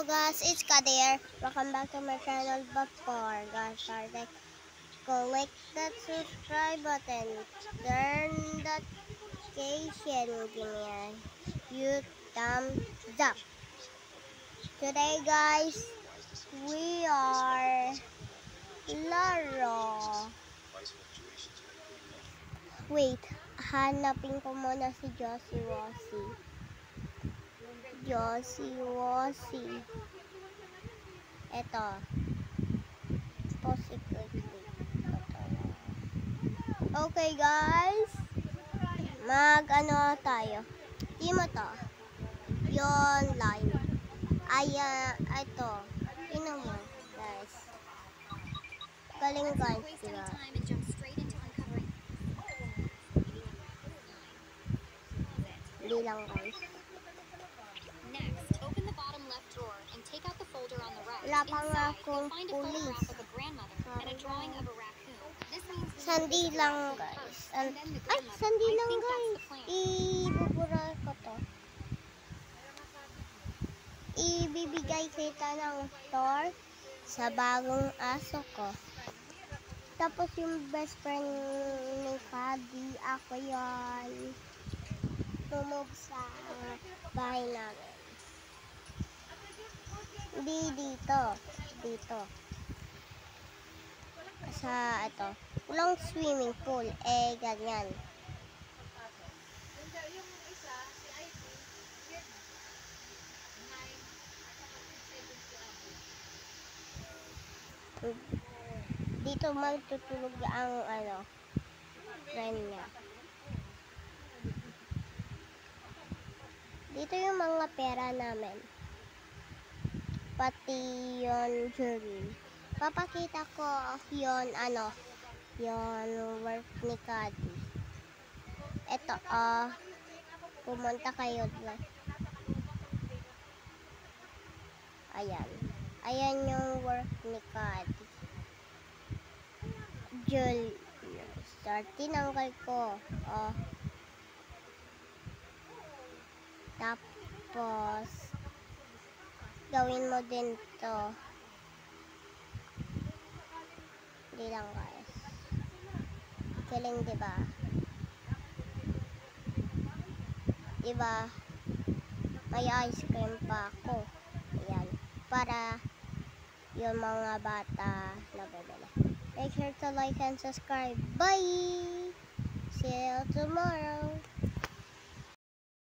Hello guys, it's Kadir. Welcome back to my channel. Before guys started, click that subscribe button, turn that notification, give me a huge thumbs up. Today guys, we are laro. Wait, hanapin ko muna si Josie Wossie. Josie Wossie. Eto. Okay guys, mag-ano tayo. Timo to. Yon line. Ito. Ino mo, guys. Galing guys, diba? Hindi lang guys. Next, open the bottom left drawer and take out the folder on the right. Wala pa nga Inside, akong you'll find a pulis. photograph of a grandmother and a drawing of a raccoon. This means Sandi lang guys. Ay, sandi lang guys. Ibubura ko to. Ibibigay kita ng store sa bagong aso ko. Tapos yung best friend ni Kadi, ako yan. Tumog sa bahay namin. Hindi dito. Dito. Sa ito. Walang swimming pool. Eh, ganyan. Dito magtutulog ang friend niya. Dito yung mga pera namin. Pati yon jewelry. Papakita ko yon yon work ni Kadi. Ito, pumunta kayo doon. Ayan. Ayan yung work ni Kadi. Jewelry. Start, tinanggal ko. Tapos, gawin mo din to. Hindi lang guys. Galing diba? Diba? May ice cream pa ako. Ayan. Para yung mga bata na bibili. Make sure to like and subscribe. Bye! See you tomorrow.